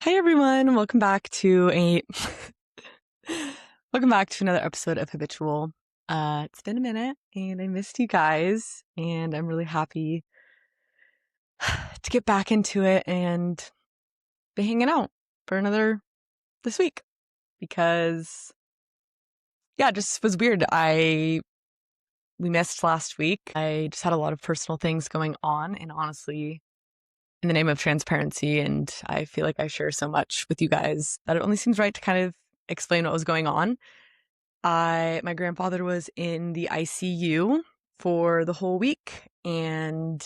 Hi everyone, welcome back to another episode of Habitual. It's been a minute and I missed you guys and I'm really happy to get back into it and be hanging out for another this week because it just was weird. We missed last week. I just had a lot of personal things going on, and honestly, in the name of transparency, and I feel like I share so much with you guys that it only seems right to kind of explain what was going on. My grandfather was in the ICU for the whole week, and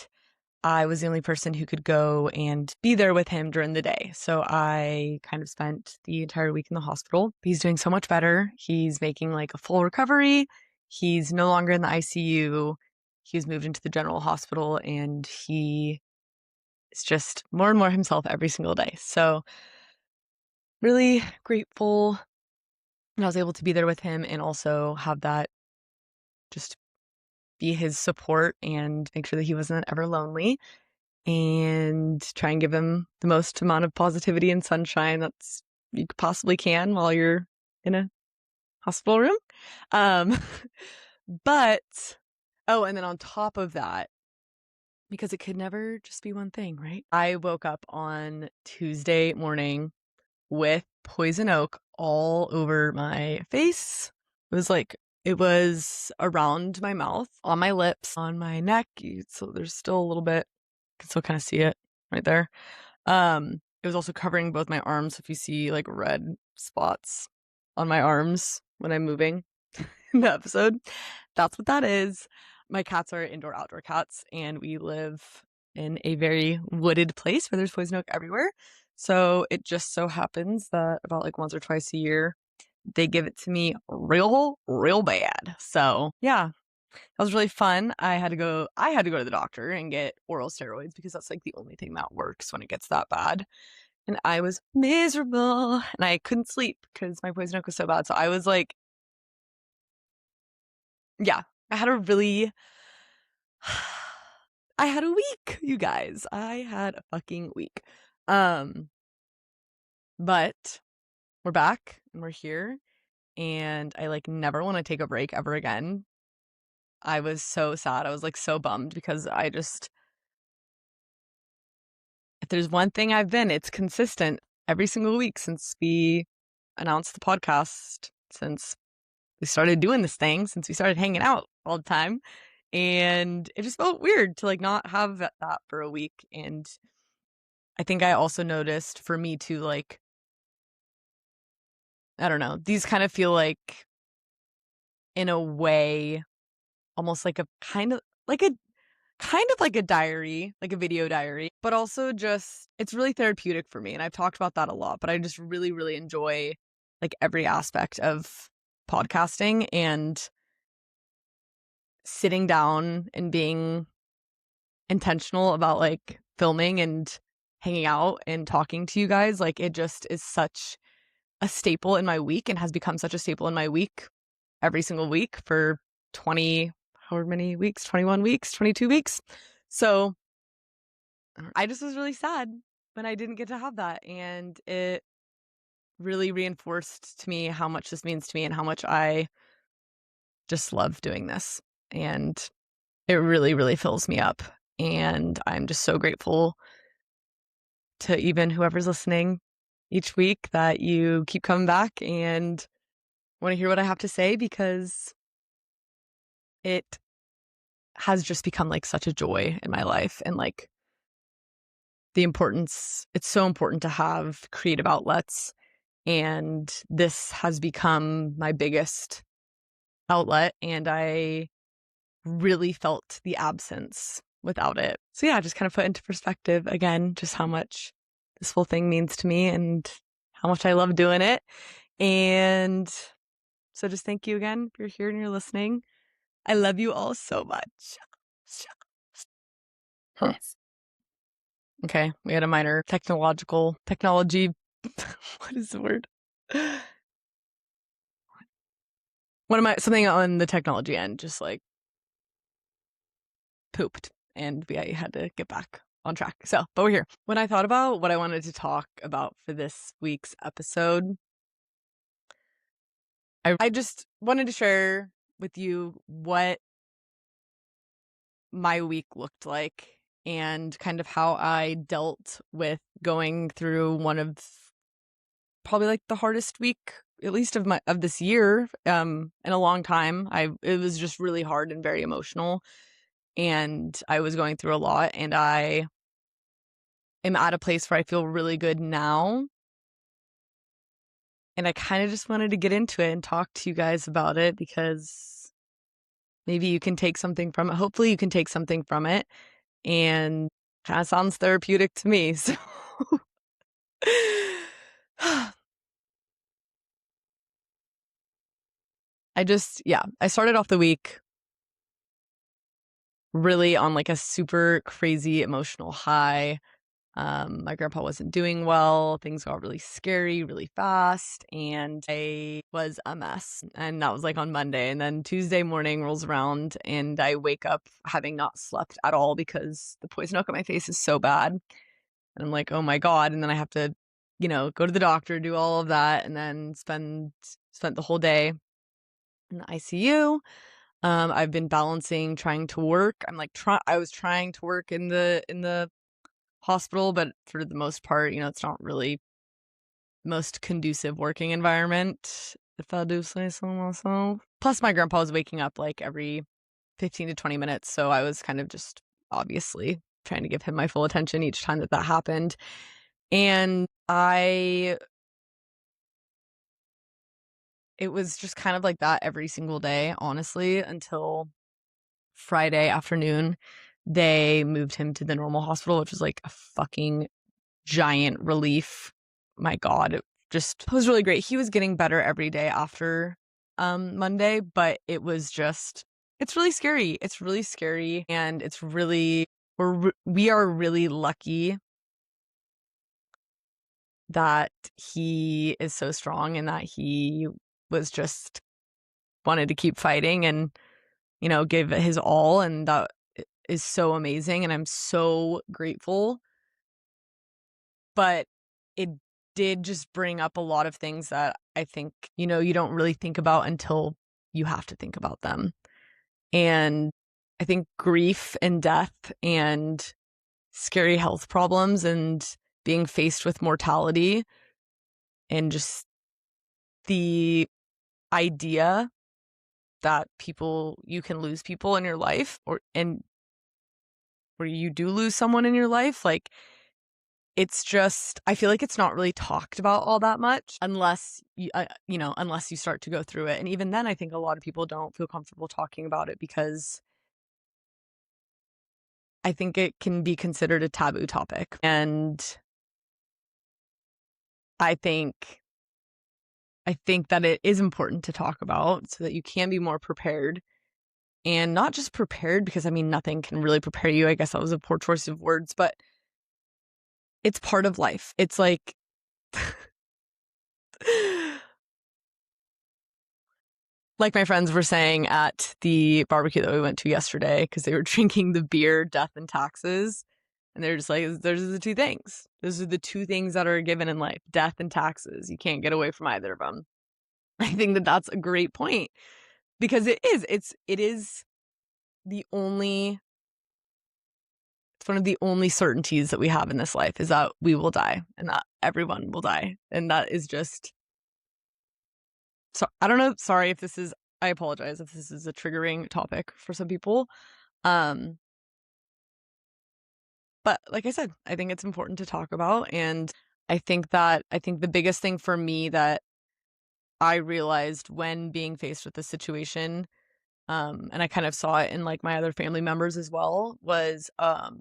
I was the only person who could go and be there with him during the day. So I kind of spent the entire week in the hospital. He's doing so much better. He's making like a full recovery. He's no longer in the ICU. He's moved into the general hospital, and he is just more and more himself every single day. So really grateful and I was able to be there with him and also have that just be his support and make sure that he wasn't ever lonely and try and give him the most amount of positivity and sunshine that's you possibly can while you're in a hospital room. Um, but, and then on top of that, because it could never just be one thing, right? I woke up on Tuesday morning with poison oak all over my face. It was around my mouth, on my lips, on my neck. So there's still a little bit. You can still kind of see it right there. It was also covering both my arms. If you see like red spots on my arms when I'm moving in the episode, that's what that is. My cats are indoor-outdoor cats, and we live in a very wooded place where there's poison oak everywhere. So it just so happens that about like once or twice a year, they give it to me real bad. So yeah, that was really fun. I had to go to the doctor and get oral steroids because that's like the only thing that works when it gets that bad. And I was miserable and I couldn't sleep because my poison oak was so bad. So I was like, yeah, I had a really I had a week, you guys. I had a fucking week. But we're back and we're here, and I like never want to take a break ever again. I was so sad. I was like so bummed because if there's one thing it's consistent every single week since we announced the podcast, since we started doing this thing, since we started hanging out all the time. And it just felt weird to like not have that for a week. And I think I also noticed for me too, like, I don't know, these kind of feel like in a way almost like a kind of like a diary, like a video diary, but also just it's really therapeutic for me. And I've talked about that a lot, but I just really, really enjoy like every aspect of podcasting and sitting down and being intentional about like filming and hanging out and talking to you guys. Like it just is such a staple in my week and has become such a staple in my week every single week for 20, however many weeks, 21 weeks, 22 weeks. So I just was really sad when I didn't get to have that. And it really reinforced to me how much this means to me and how much I just love doing this. And it really, really fills me up. And I'm just so grateful to even whoever's listening each week that you keep coming back and want to hear what I have to say, because it has just become like such a joy in my life. And like it's so important to have creative outlets. And this has become my biggest outlet. And I really felt the absence without it. So yeah, just kind of put into perspective again, just how much this whole thing means to me and how much I love doing it. And so just thank you again if you're here and you're listening. I love you all so much. Huh. Okay, we had a minor technology. What is the word? Something on the technology end just like pooped and I had to get back on track. But we're here. When I thought about what I wanted to talk about for this week's episode, I just wanted to share with you what my week looked like and kind of how I dealt with going through one of probably like the hardest week, at least of this year, in a long time. It was just really hard and very emotional, and I was going through a lot, and I am at a place where I feel really good now. And I kind of just wanted to get into it and talk to you guys about it because maybe you can take something from it. Hopefully you can take something from it, and kind of sounds therapeutic to me. So I started off the week really on like a super crazy emotional high. My grandpa wasn't doing well. Things got really scary really fast, and I was a mess. And that was like on Monday. And then Tuesday morning rolls around, and I wake up having not slept at all because the poison oak on my face is so bad. And I'm like, oh my God. And then I have to, go to the doctor, do all of that, and then spent the whole day in the ICU. I've been balancing trying to work. I was trying to work in the hospital, but for the most part, it's not really the most conducive working environment, if I do say so myself. Plus, my grandpa was waking up like every 15 to 20 minutes, so I was kind of just obviously trying to give him my full attention each time that happened. And it was just kind of like that every single day, honestly, until Friday afternoon. They moved him to the normal hospital, which was like a fucking giant relief. My God, it was really great. He was getting better every day after Monday, but it's really scary. It's really scary, and we are really lucky that he is so strong and that he was just wanted to keep fighting and give it his all, and that is so amazing, and I'm so grateful. But it did just bring up a lot of things that I think, you don't really think about until you have to think about them. And I think grief and death and scary health problems and being faced with mortality and just the idea that you can lose people in your life, and where you do lose someone in your life, like, I feel like it's not really talked about all that much unless you start to go through it. And even then, I think a lot of people don't feel comfortable talking about it because I think it can be considered a taboo topic. And I think that it is important to talk about so that you can be more prepared, and not just prepared because, nothing can really prepare you. I guess that was a poor choice of words, but it's part of life. It's like like my friends were saying at the barbecue that we went to yesterday, because they were drinking the beer Death and Taxes, and they're just like, those are the two things. Those are the two things that are given in life: death and taxes. You can't get away from either of them. I think that that's a great point, because it is it's one of the only certainties that we have in this life, is that we will die, and that everyone will die. And that is just, so I don't know. Sorry if I apologize if this is a triggering topic for some people. But like I said, I think it's important to talk about. And I think the biggest thing for me that I realized when being faced with this situation, and I kind of saw it in like my other family members as well, was can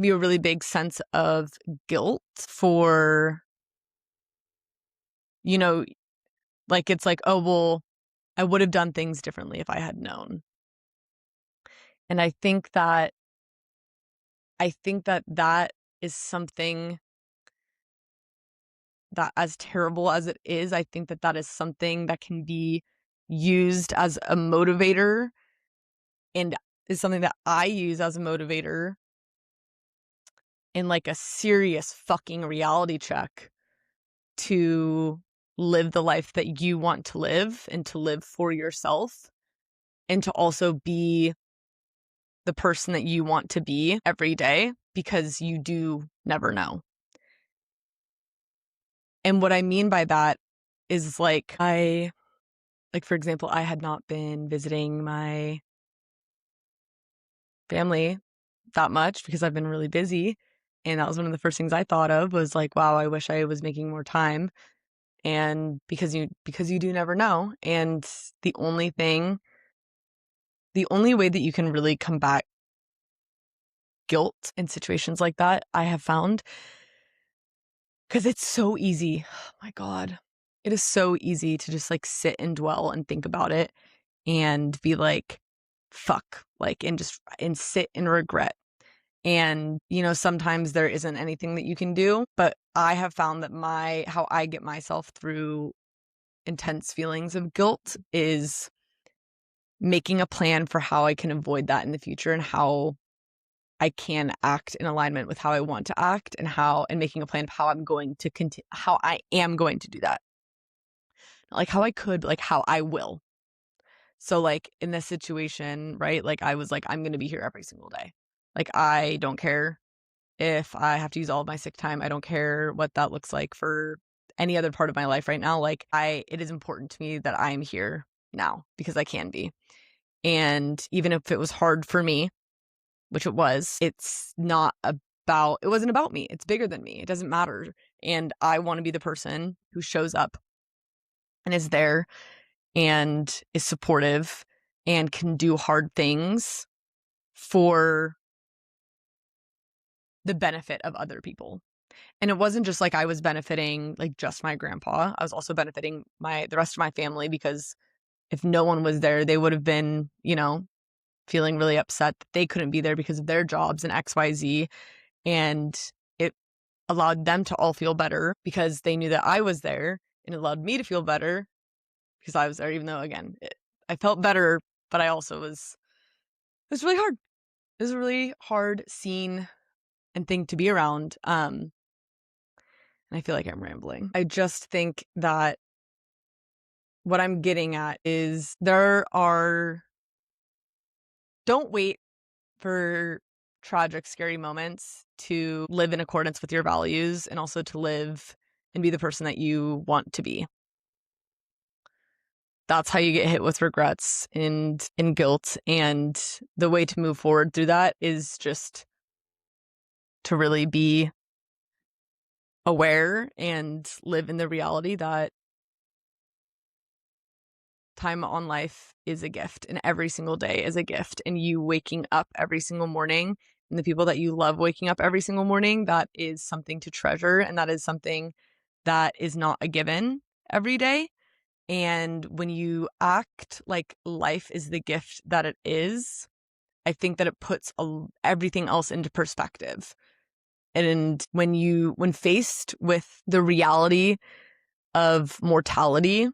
be a really big sense of guilt for, like, it's like, oh, well, I would have done things differently if I had known. And I think that is something that, as terrible as it is, I think that is something that can be used as a motivator, and is something that I use as a motivator in like a serious fucking reality check to live the life that you want to live and to live for yourself and to also be the person that you want to be every day, because you do never know. And what I mean by that is like, for example, I had not been visiting my family that much because I've been really busy. And that was one of the first things I thought of, was like, wow, I wish I was making more time. And because you do never know. And the only way that you can really combat guilt in situations like that, I have found, because it's so easy. Oh my God. It is so easy to just like sit and dwell and think about it and be like, fuck, like, and sit in regret. And, sometimes there isn't anything that you can do, but I have found that how I get myself through intense feelings of guilt is making a plan for how I can avoid that in the future and how I can act in alignment with how I want to act, and making a plan of how I'm going to continue, how I am going to do that. Not like how I could, like how I will. So like in this situation, right? Like I was like, I'm going to be here every single day. Like I don't care if I have to use all of my sick time. I don't care what that looks like for any other part of my life right now. Like it is important to me that I am here now because I can be. And even if it was hard for me, which it was, it wasn't about me. It's bigger than me. It doesn't matter. And I want to be the person who shows up and is there and is supportive and can do hard things for the benefit of other people. And it wasn't just like I was benefiting like just my grandpa. I was also benefiting the rest of my family, because if no one was there, they would have been, feeling really upset that they couldn't be there because of their jobs and XYZ. And it allowed them to all feel better because they knew that I was there, and it allowed me to feel better because I was there, even though, again, I felt better, but I also it was really hard. It was a really hard scene and thing to be around. And I feel like I'm rambling. I just think that what I'm getting at is don't wait for tragic, scary moments to live in accordance with your values and also to live and be the person that you want to be. That's how you get hit with regrets and guilt. And the way to move forward through that is just to really be aware and live in the reality that time on life is a gift, and every single day is a gift. And you waking up every single morning, and the people that you love waking up every single morning, that is something to treasure. And that is something that is not a given every day. And when you act like life is the gift that it is, I think that it puts everything else into perspective. And when faced with the reality of mortality,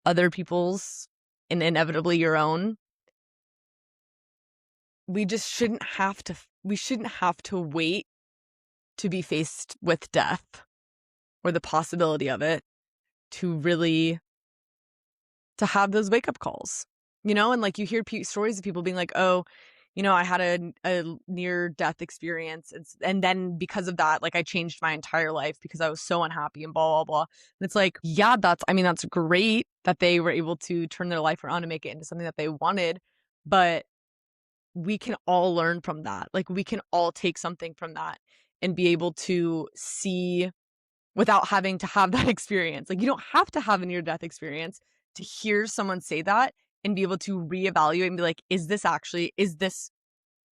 other people's and inevitably your own, we shouldn't have to wait to be faced with death or the possibility of it to really to have those wake up calls, and like you hear stories of people being like, oh, I had a near death experience. And then because of that, like I changed my entire life because I was so unhappy and blah, blah, blah. And it's like, yeah, that's great that they were able to turn their life around and make it into something that they wanted. But we can all learn from that. Like we can all take something from that and be able to see without having to have that experience. Like you don't have to have a near death experience to hear someone say that and be able to reevaluate and be like, is this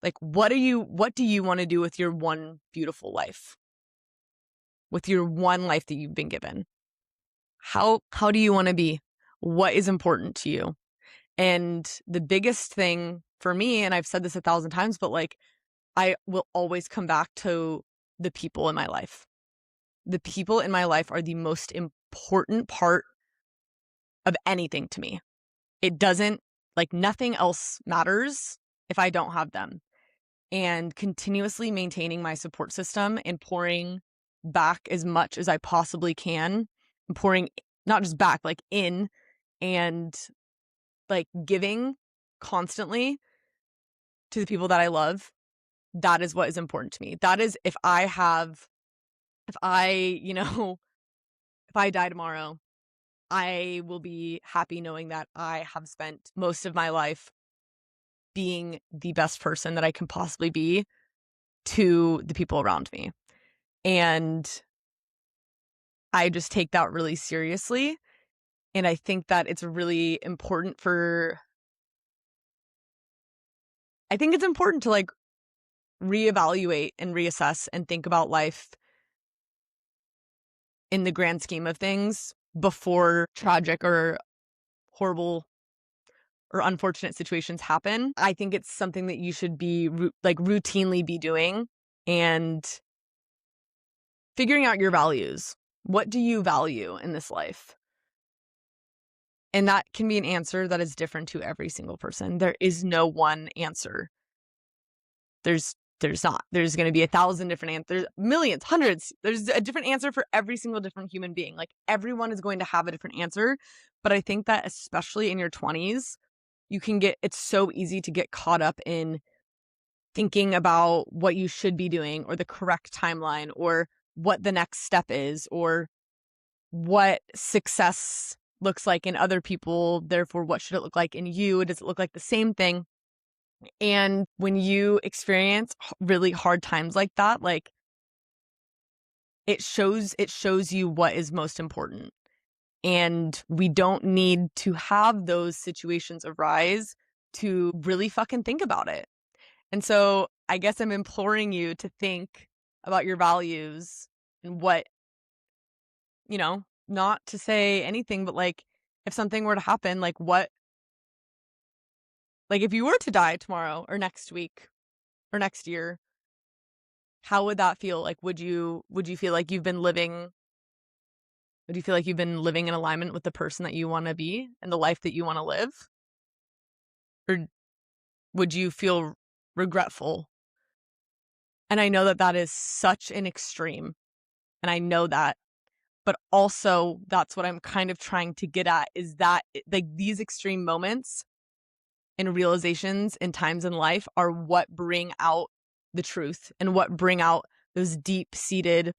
like, what do you want to do with your one beautiful life? With your one life that you've been given? How do you want to be? What is important to you? And the biggest thing for me, and I've said this 1,000 times, but like, I will always come back to the people in my life. The people in my life are the most important part of anything to me. It doesn't, like, nothing else matters if I don't have them. and continuously maintaining my support system and pouring back as much as I possibly can, and pouring not just back, like in, and like giving constantly to the people that I love. That is what is important to me. That is, if I, if I die tomorrow, I will be happy knowing that I have spent most of my life being the best person that I can possibly be to the people around me. And I just take that really seriously. And I think that it's really important I think it's important to like reevaluate and reassess and think about life in the grand scheme of things before tragic or horrible or unfortunate situations happen. I think it's something that you should be like routinely be doing and figuring out your values. What do you value in this life? And that can be an answer that is different to every single person. There is no one answer. There's not. There's going to be 1,000 different answers, millions, hundreds. There's a different answer for every single different human being. Like everyone is going to have a different answer. But I think that especially in your 20s, it's so easy to get caught up in thinking about what you should be doing or the correct timeline or what the next step is or what success looks like in other people. Therefore, what should it look like in you? Does it look like the same thing? And when you experience really hard times like that, like it shows you what is most important. And we don't need to have those situations arise to really fucking think about it. And so I guess I'm imploring you to think about your values and what, not to say anything, but like if something were to happen, like if you were to die tomorrow or next week or next year, how would that feel? Like, would you feel like you've been living, would you feel like you've been living in alignment with the person that you want to be and the life that you want to live? Or would you feel regretful? And I know that that is such an extreme, and I know that, but also that's what I'm kind of trying to get at is that like these extreme moments and realizations and times in life are what bring out the truth and what bring out those deep-seated,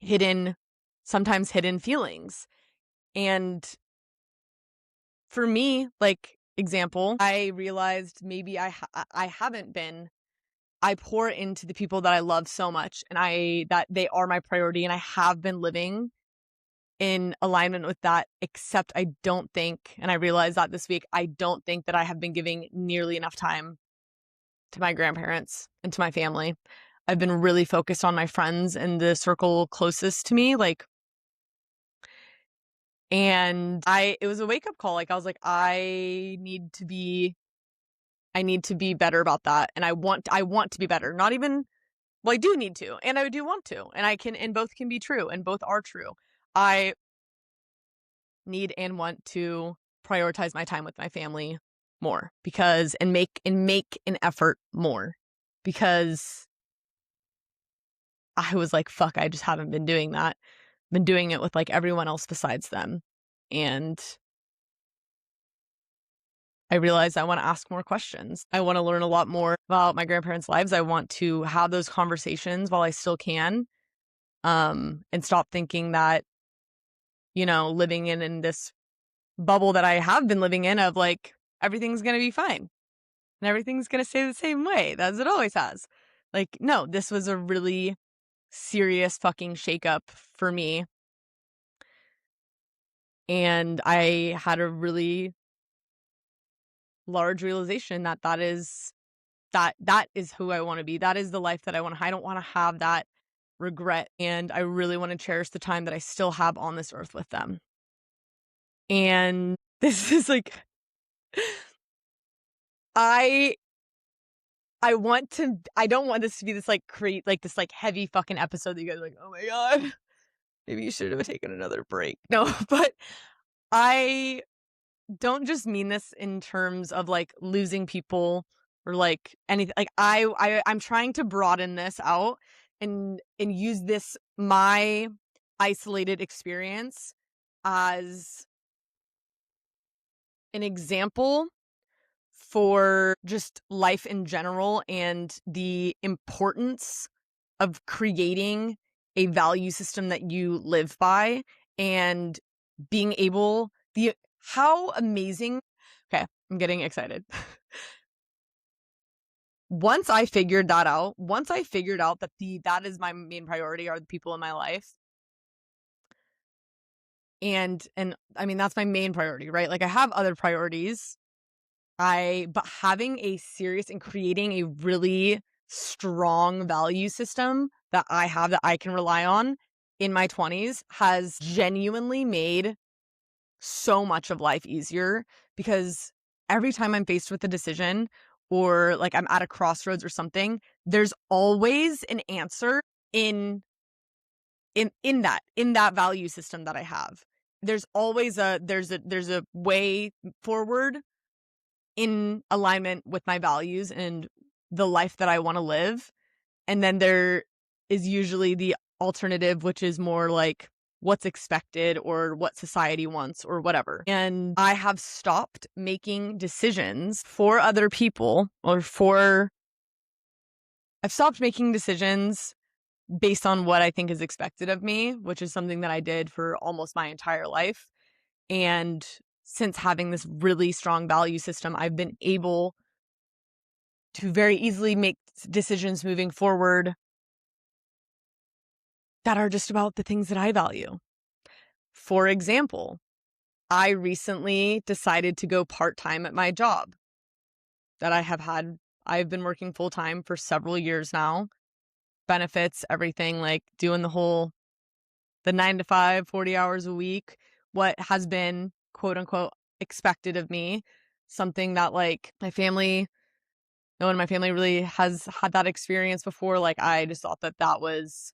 sometimes hidden feelings. And for me, like example, I realized maybe I haven't been. I pour into the people that I love so much and that they are my priority and I have been living in alignment with that, except I don't think, and I realized that this week, I don't think that I have been giving nearly enough time to my grandparents and to my family. I've been really focused on my friends and the circle closest to me, and it was a wake-up call. Like I was like, I need to be better about that. And I want to be better. Not even, well, I do need to, and I do want to, and both can be true and both are true. I need and want to prioritize my time with my family more and make an effort more because I was like, fuck, I just haven't been doing that. Been doing it with like everyone else besides them. And I realized I want to ask more questions. I want to learn a lot more about my grandparents' lives. I want to have those conversations while I still can. And stop thinking that, living in this bubble that I have been living in of like, everything's going to be fine and everything's going to stay the same way as it always has. Like, no, this was a really serious fucking shakeup for me. And I had a really large realization that is who I want to be. That is the life that I want. I don't want to have that regret. And I really want to cherish the time that I still have on this earth with them. And this is like, I don't want this to be this like this like heavy fucking episode that you guys are like, oh my God, maybe you should have taken another break. No, but I don't just mean this in terms of like losing people or like anything. Like I'm trying to broaden this out and use this my isolated experience as an example for just life in general and the importance of creating a value system that you live by and being able the how amazing. Okay, I'm getting excited. Once I figured out that that is my main priority are the people in my life. And I mean that's my main priority, right? Like I have other priorities. But having a serious and creating a really strong value system that I have that I can rely on in my 20s has genuinely made so much of life easier, because every time I'm faced with a decision or like I'm at a crossroads or something, there's always an answer in in that value system that I have. There's always there's a way forward in alignment with my values and the life that I want to live. And then there is usually the alternative, which is more like what's expected or what society wants or whatever. And I have stopped making decisions for other people I've stopped making decisions based on what I think is expected of me, which is something that I did for almost my entire life. And since having this really strong value system, I've been able to very easily make decisions moving forward that are just about the things that I value. For example, I recently decided to go part-time at my job that I've been working full-time for several years now. Benefits, everything, like doing the 9 to 5, 40 hours a week, what has been quote unquote expected of me, something that like no one in my family really has had that experience before. Like I just thought that that was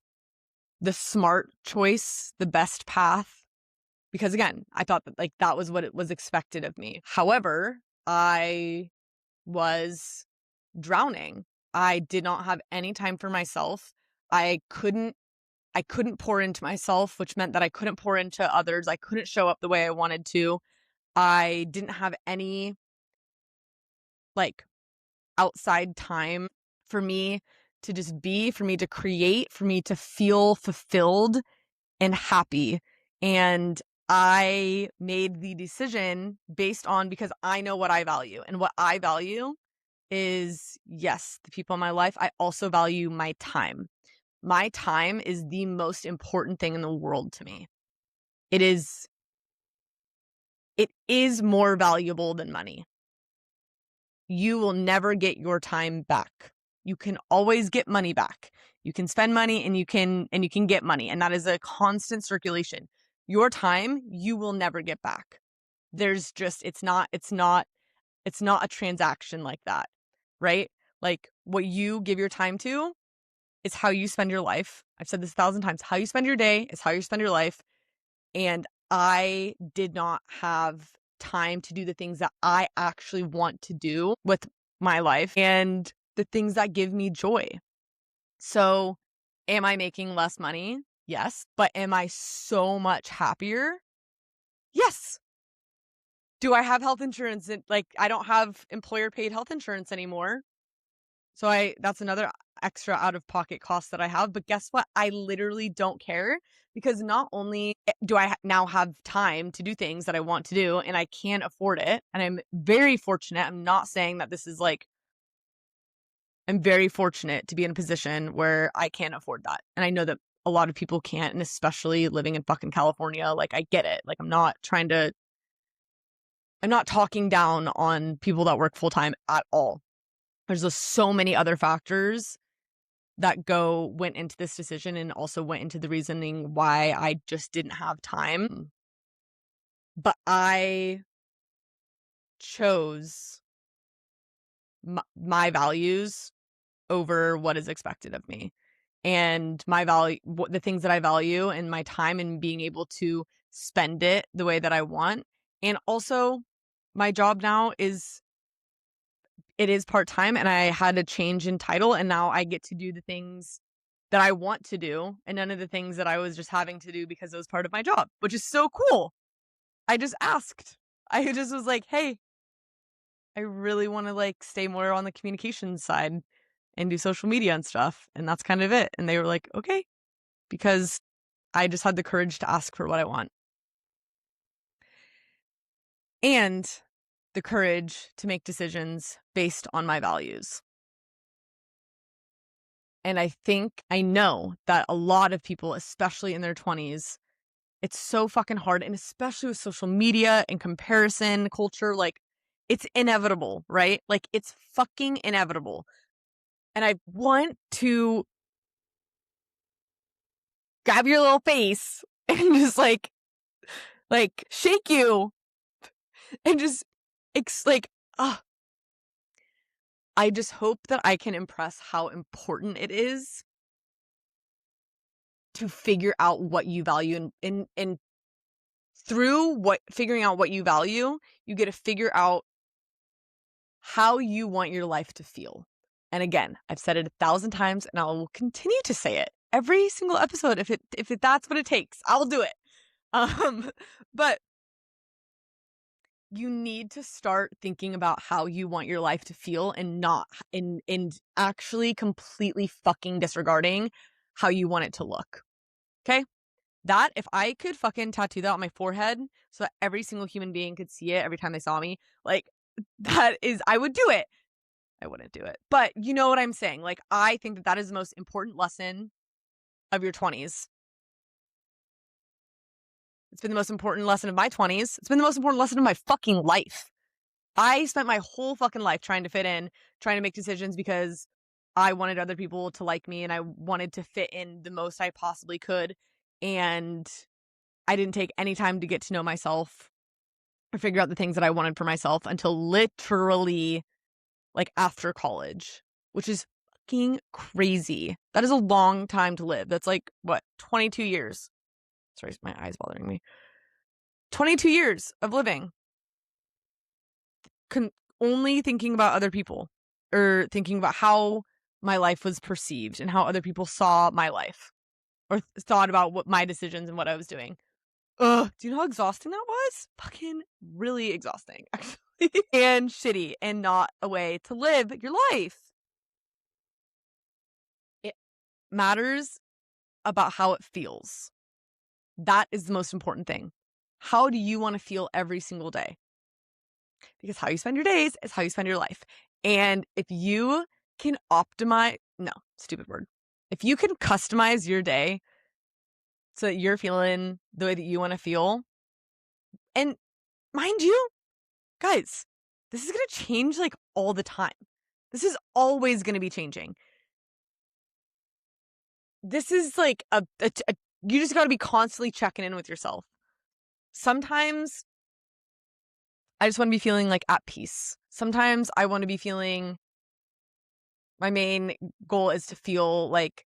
the smart choice, the best path. Because again, I thought that like that was what it was expected of me. However, I was drowning. I did not have any time for myself. I couldn't pour into myself, which meant that I couldn't pour into others. I couldn't show up the way I wanted to. I didn't have any like outside time for me to just be, for me to create, for me to feel fulfilled and happy. And I made the decision based on, because I know what I value, and what I value is, yes, the people in my life. I also value my time. My time is the most important thing in the world to me. It is more valuable than money. You will never get your time back. You can always get money back. You can spend money and you can get money, and that is a constant circulation. Your time, you will never get back. There's just it's not a transaction like that, right? Like what you give your time to is how you spend your life. I've said this 1,000 times. How you spend your day is how you spend your life. And I did not have time to do the things that I actually want to do with my life and the things that give me joy. So, am I making less money? Yes. But am I so much happier? Yes. Do I have health insurance? Like, I don't have employer paid health insurance anymore. So that's another extra out of pocket cost that I have. But guess what? I literally don't care, because not only do I now have time to do things that I want to do and I can afford it. And I'm very fortunate. I'm not saying that this is like, I'm very fortunate to be in a position where I can afford that. And I know that a lot of people can't, and especially living in fucking California, like I get it. Like I'm not talking down on people that work full time at all. There's just so many other factors that went into this decision, and also went into the reasoning why I just didn't have time. But I chose my values over what is expected of me, and the things that I value, and my time, and being able to spend it the way that I want. And also my job now is it is part-time, and I had a change in title, and now I get to do the things that I want to do and none of the things that I was just having to do because it was part of my job, which is so cool. I just asked. I just was like, "Hey, I really want to like stay more on the communications side and do social media and stuff." And that's kind of it. And they were like, "Okay," because I just had the courage to ask for what I want. And the courage to make decisions based on my values. And I know that a lot of people, especially in their 20s, it's so fucking hard. And especially with social media and comparison culture, like it's inevitable, right? Like it's fucking inevitable. And I want to grab your little face and just like shake you and just like, I just hope that I can impress how important it is to figure out what you value, and through figuring out what you value, you get to figure out how you want your life to feel. And again, I've said it 1,000 times and I will continue to say it every single episode. If that's what it takes, I'll do it. But you need to start thinking about how you want your life to feel and not and actually completely fucking disregarding how you want it to look. Okay? That, if I could fucking tattoo that on my forehead so that every single human being could see it every time they saw me, like, that is, I would do it. I wouldn't do it. But you know what I'm saying? Like, I think that is the most important lesson of your 20s. It's been the most important lesson of my 20s. It's been the most important lesson of my fucking life. I spent my whole fucking life trying to fit in, trying to make decisions because I wanted other people to like me and I wanted to fit in the most I possibly could. And I didn't take any time to get to know myself or figure out the things that I wanted for myself until literally like after college, which is fucking crazy. That is a long time to live. That's like, what, 22 years? Sorry, my eye's bothering me. 22 years of living. Only thinking about other people or thinking about how my life was perceived and how other people saw my life or thought about what my decisions and what I was doing. Ugh, do you know how exhausting that was? Fucking really exhausting, actually. And shitty and not a way to live your life. It matters about how it feels. That is the most important thing. How do you want to feel every single day? Because how you spend your days is how you spend your life. And if you can optimize, no, stupid word. If you can customize your day so that you're feeling the way that you want to feel, and mind you, guys, this is going to change like all the time. This is always going to be changing. This is like you just got to be constantly checking in with yourself. Sometimes I just want to be feeling like at peace. Sometimes I want to be feeling, my main goal is to feel like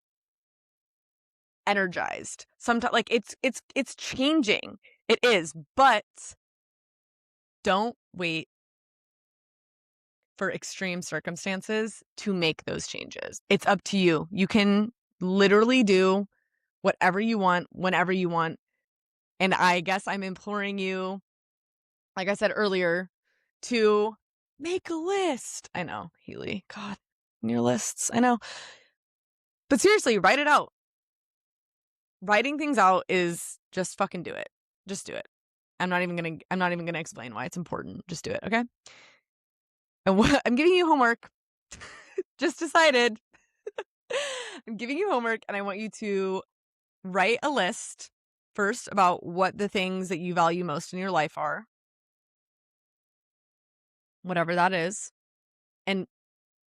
energized. Sometimes like it's changing. It is, but don't wait for extreme circumstances to make those changes. It's up to you. You can literally do whatever you want, whenever you want. And I guess I'm imploring you, like I said earlier, to make a list. I know, Healy. God, your lists. I know. But seriously, write it out. Writing things out is just fucking do it. Just do it. I'm not even gonna explain why it's important. Just do it, okay? And I'm giving you homework. Just decided. I'm giving you homework and I want you to write a list first about what the things that you value most in your life are. Whatever that is. And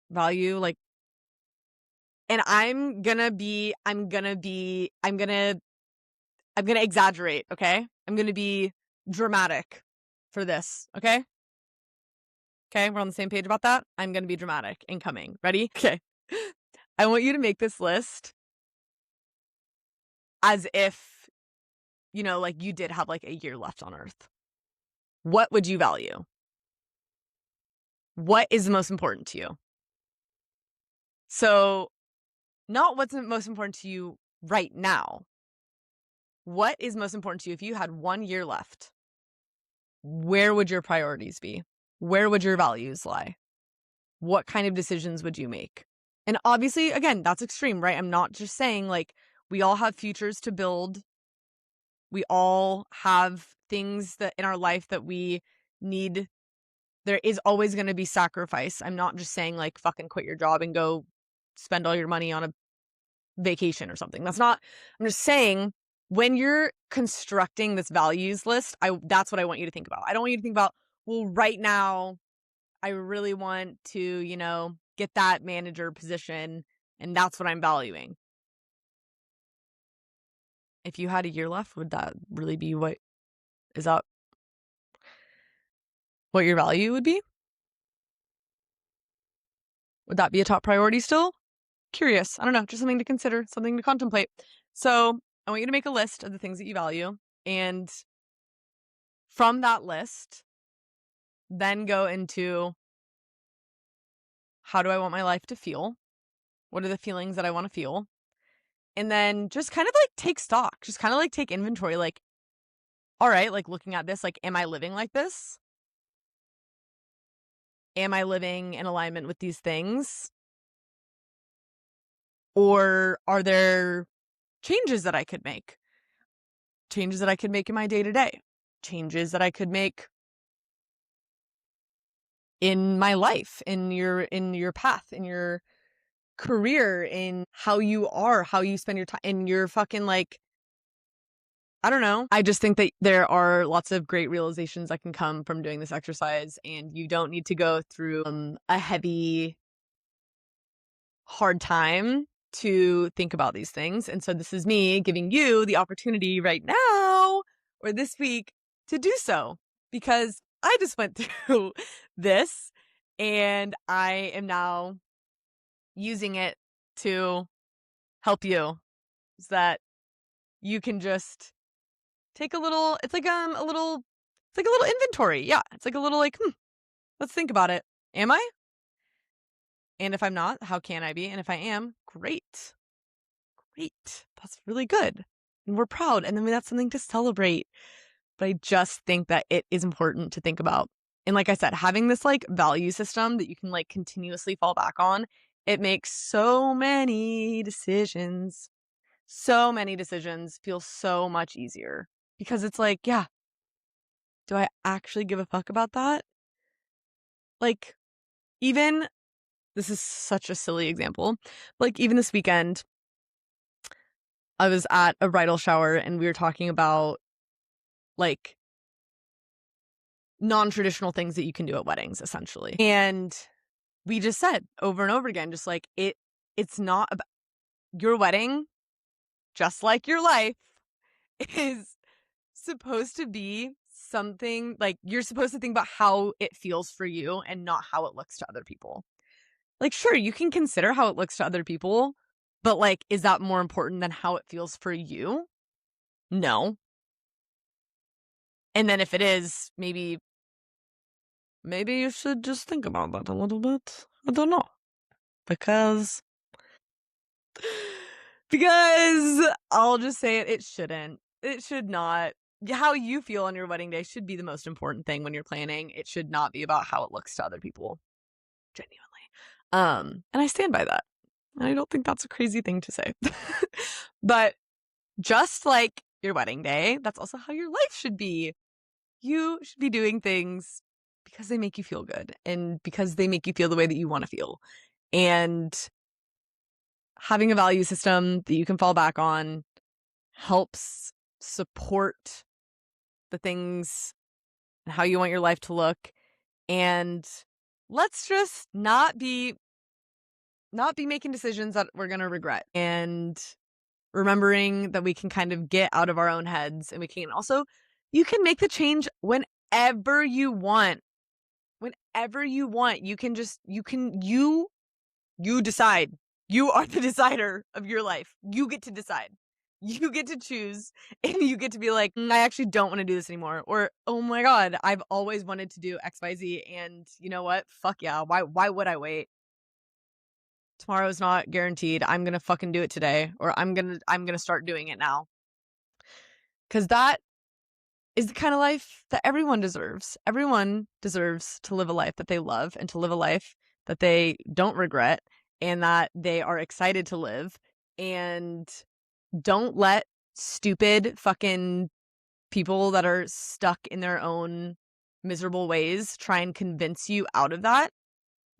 value like, and I'm gonna exaggerate, okay? I'm gonna be dramatic for this, okay? Okay, we're on the same page about that? I'm gonna be dramatic. Incoming. Ready? Okay. I want you to make this list as if, like you did have like a year left on Earth. What would you value? what is most important to you? So, not what's most important to you right now. What is most important to you if you had 1 year left? Where would your priorities be? Where would your values lie? What kind of decisions would you make? And obviously, again, that's extreme, right? I'm not just saying like we all have futures to build. We all have things that in our life that we need. There is always going to be sacrifice. I'm not just saying like fucking quit your job and go spend all your money on a vacation or something. That's not, I'm just saying when you're constructing this values list, that's what I want you to think about. I don't want you to think about, well, right now I really want to, get that manager position and that's what I'm valuing. If you had a year left, would that really be is that what your value would be? Would that be a top priority still? Curious. I don't know, just something to consider, something to contemplate. So I want you to make a list of the things that you value. And from that list, then go into how do I want my life to feel? What are the feelings that I want to feel? And then just kind of like take stock, just kind of like take inventory, like, all right, like looking at this, like, am I living like this? Am I living in alignment with these things? Or are there changes that I could make? Changes that I could make in my day to day? Changes that I could make in my life, in your path, in your career, in how you are, how you spend your time, in your fucking like, I don't know. I just think that there are lots of great realizations that can come from doing this exercise, and you don't need to go through a heavy, hard time to think about these things. And so this is me giving you the opportunity right now or this week to do so, because I just went through this and I am now using it to help you, so that you can just take a little, it's like a little inventory. Yeah. It's like a little like, let's think about it. Am I? And if I'm not, how can I be? And if I am, great. Great. That's really good. And we're proud. And then that's something to celebrate. But I just think that it is important to think about. And like I said, having this like value system that you can like continuously fall back on, it makes so many decisions feel so much easier, because it's like, yeah, do I actually give a fuck about that? Like, even this is such a silly example. Like, even this weekend, I was at a bridal shower and we were talking about like non-traditional things that you can do at weddings, essentially. And we just said over and over again, just like it's not about your wedding, just like your life, is supposed to be something like you're supposed to think about how it feels for you and not how it looks to other people. Like, sure, you can consider how it looks to other people, but like, is that more important than how it feels for you? No. And then if it is, maybe you should just think about that a little bit. I don't know. Because I'll just say it shouldn't. It should not. How you feel on your wedding day should be the most important thing when you're planning. It should not be about how it looks to other people. Genuinely. And I stand by that. And I don't think that's a crazy thing to say. But just like your wedding day, that's also how your life should be. You should be doing things because they make you feel good and because they make you feel the way that you want to feel. And having a value system that you can fall back on helps support the things and how you want your life to look. And let's just not be making decisions that we're going to regret, and remembering that we can kind of get out of our own heads, and we can also, you can make the change whenever you want. Whenever you want, you can you decide. You are the decider of your life. You get to decide. You get to choose, and you get to be like, I actually don't want to do this anymore. Or, oh my God, I've always wanted to do XYZ. And you know what? Fuck yeah. Why would I wait? Tomorrow's not guaranteed. I'm going to fucking do it today, or I'm going to start doing it now. Cause that is the kind of life that everyone deserves. Everyone deserves to live a life that they love and to live a life that they don't regret and that they are excited to live. And don't let stupid fucking people that are stuck in their own miserable ways try and convince you out of that.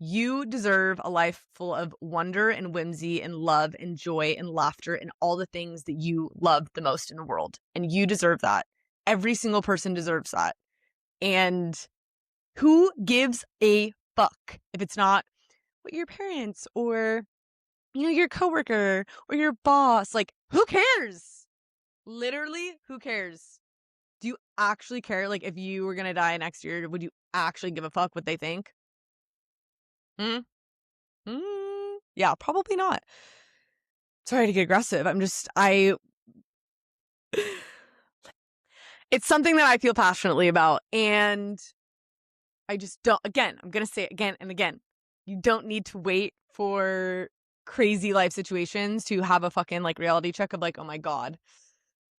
You deserve a life full of wonder and whimsy and love and joy and laughter and all the things that you love the most in the world. And you deserve that. Every single person deserves that. And who gives a fuck if it's not what your parents or, you know, your coworker or your boss, like, who cares? Literally, who cares? Do you actually care? Like, if you were going to die next year, would you actually give a fuck what they think? Yeah, probably not. Sorry to get aggressive. It's something that I feel passionately about. And I just don't, again, I'm going to say it again and again. You don't need to wait for crazy life situations to have a fucking like reality check of like, oh my God,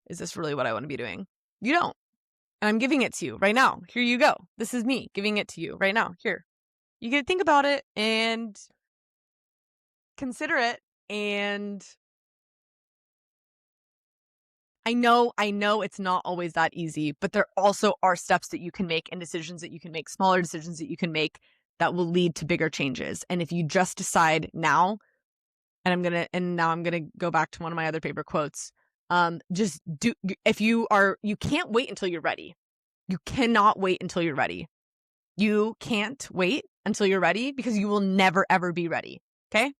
is this really what I want to be doing? You don't. And I'm giving it to you right now. Here you go. This is me giving it to you right now. Here. You can think about it and consider it. And I know it's not always that easy, but there also are steps that you can make and decisions that you can make, smaller decisions that you can make that will lead to bigger changes. And if you just decide now, and now I'm going to go back to one of my other favorite quotes. Just do, you can't wait until you're ready. You cannot wait until you're ready. You can't wait until you're ready because you will never, ever be ready. Okay?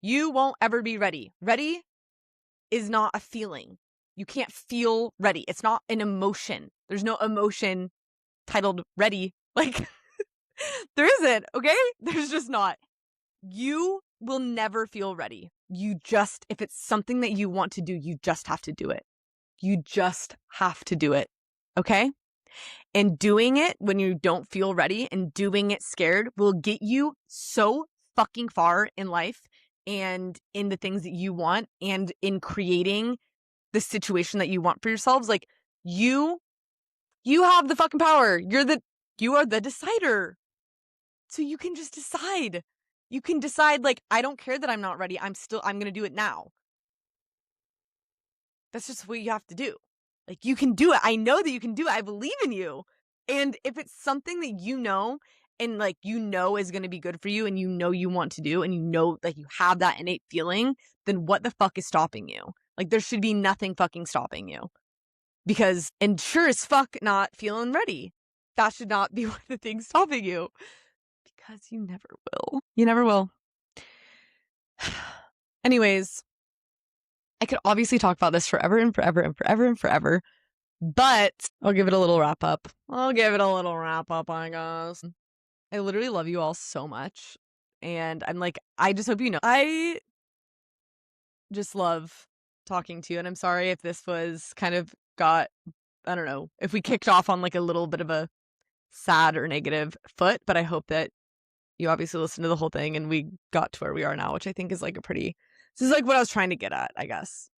You won't ever be ready. Ready is not a feeling. You can't feel ready. It's not an emotion. There's no emotion titled ready. Like, there isn't, okay? There's just not. You will never feel ready. If it's something that you want to do, you just have to do it. You just have to do it, okay? And doing it when you don't feel ready and doing it scared will get you so fucking far in life and in the things that you want and in creating the situation that you want for yourselves. Like, you have the fucking power. You are the decider. So you can just decide. You can decide, like, I don't care that I'm not ready. I'm going to do it now. That's just what you have to do. Like, you can do it. I know that you can do it. I believe in you. And if it's something that you know and like you know is going to be good for you and you know you want to do and you know like you have that innate feeling, then what the fuck is stopping you? Like, there should be nothing fucking stopping you. Because, and sure as fuck not feeling ready. That should not be one of the things stopping you. Because you never will. You never will. Anyways, I could obviously talk about this forever and forever and forever and forever. But I'll give it a little wrap up. I guess. I literally love you all so much. And I'm like, I just hope you know. I just love talking to you. And I'm sorry if this was kind of I don't know, if we kicked off on like a little bit of a sad or negative foot. But I hope that you obviously listened to the whole thing and we got to where we are now, which I think is like this is like what I was trying to get at, I guess.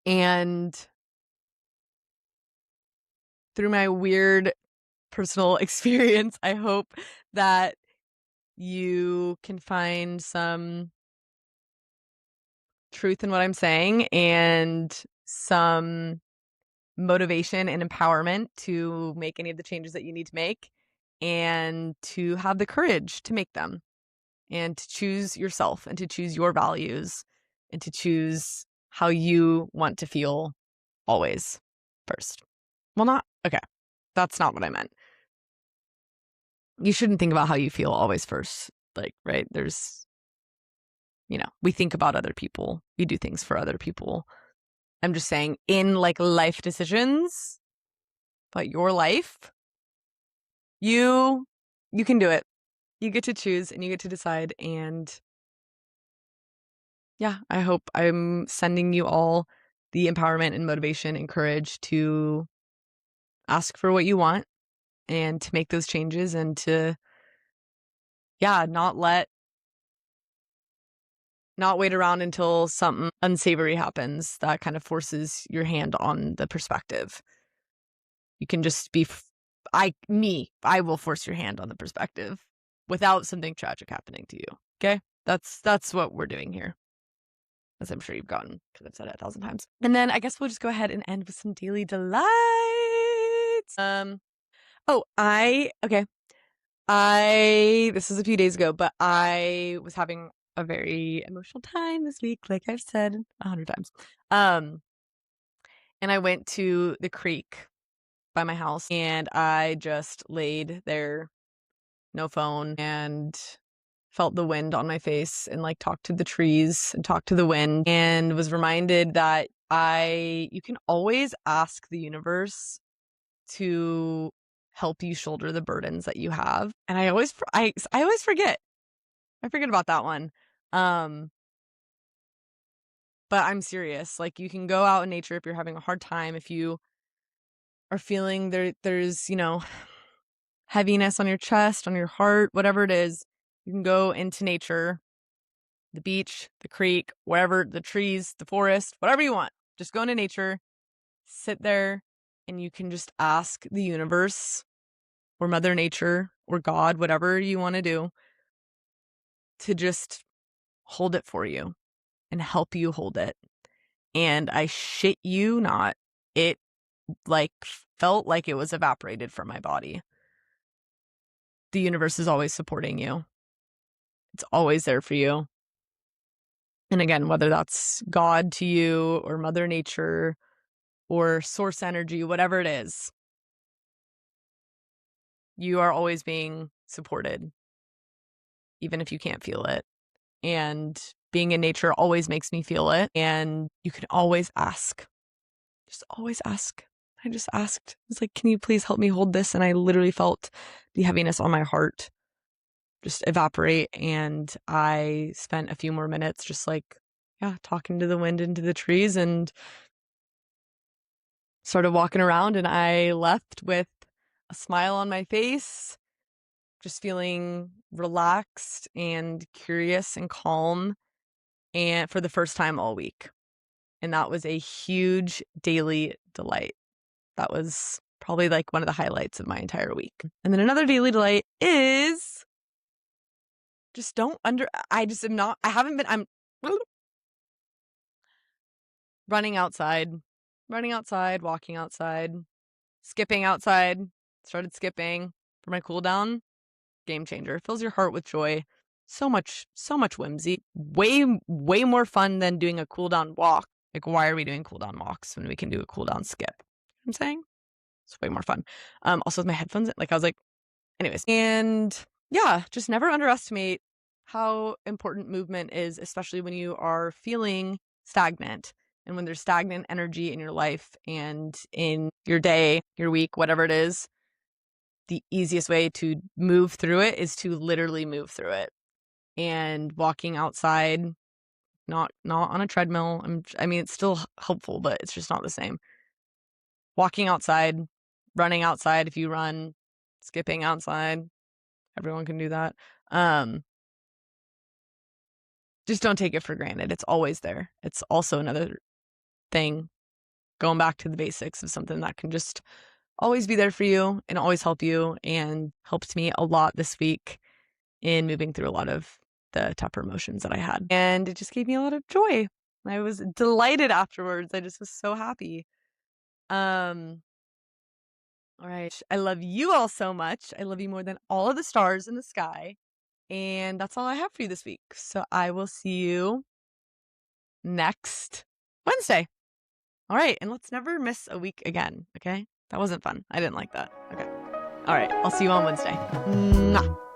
And through my weird personal experience, I hope that you can find some truth in what I'm saying and some motivation and empowerment to make any of the changes that you need to make and to have the courage to make them and to choose yourself and to choose your values and to choose how you want to feel always first. Well, not, okay. That's not what I meant. You shouldn't think about how you feel always first. Like, right? There's, we think about other people. We do things for other people. I'm just saying in like life decisions, but your life, you can do it. You get to choose and you get to decide. And yeah, I hope I'm sending you all the empowerment and motivation and courage to ask for what you want and to make those changes and to, yeah, not wait around until something unsavory happens that kind of forces your hand on the perspective. You can just be, I will force your hand on the perspective without something tragic happening to you. Okay? That's what we're doing here, as I'm sure you've gotten because I've said it 1,000 times. And then I guess we'll just go ahead and end with some daily delights. This was a few days ago, but I was having a very emotional time this week, like I've said 100 times. And I went to the creek by my house and I just laid there, no phone, and felt the wind on my face and like talked to the trees and talked to the wind and was reminded that you can always ask the universe to help you shoulder the burdens that you have. And I always forget. I forget about that one. But I'm serious. Like, you can go out in nature if you're having a hard time, if you are feeling there's, heaviness on your chest, on your heart, whatever it is, you can go into nature, the beach, the creek, wherever, the trees, the forest, whatever you want. Just go into nature, sit there, and you can just ask the universe or Mother Nature or God, whatever you want to do, to just hold it for you and help you hold it. And I shit you not, it like felt like it was evaporated from my body. The universe is always supporting you. It's always there for you. And again, whether that's God to you or Mother Nature or source energy, whatever it is, you are always being supported, even if you can't feel it. And being in nature always makes me feel it. And you can always ask. Just always ask. I just asked. I was like, can you please help me hold this? And I literally felt the heaviness on my heart just evaporate. And I spent a few more minutes just like, yeah, talking to the wind and to the trees and started walking around. And I left with a smile on my face, just feeling relaxed and curious and calm, and for the first time all week. And that was a huge daily delight. That was probably like one of the highlights of my entire week. And then another daily delight is just I'm running outside, walking outside, skipping outside, started skipping for my cool down. Game changer. Fills your heart with joy. So much whimsy. Way more fun than doing a cool down walk. Like, why are we doing cool down walks when we can do a cool down skip? You know what I'm saying? It's way more fun. Also with my headphones, like I was like, anyways. And yeah, just never underestimate how important movement is, especially when you are feeling stagnant and when there's stagnant energy in your life and in your day, your week, whatever it is. The easiest way to move through it is to literally move through it. And walking outside, not on a treadmill. I mean, it's still helpful, but it's just not the same. Walking outside, running outside if you run, skipping outside. Everyone can do that. Just don't take it for granted. It's always there. It's also another thing, going back to the basics of something that can just always be there for you and always help you, and helped me a lot this week in moving through a lot of the tougher emotions that I had. And it just gave me a lot of joy. I was delighted afterwards. I just was so happy. All right. I love you all so much. I love you more than all of the stars in the sky. And that's all I have for you this week. So I will see you next Wednesday. All right. And let's never miss a week again. Okay. That wasn't fun. I didn't like that. Okay. All right. I'll see you on Wednesday. Mwah.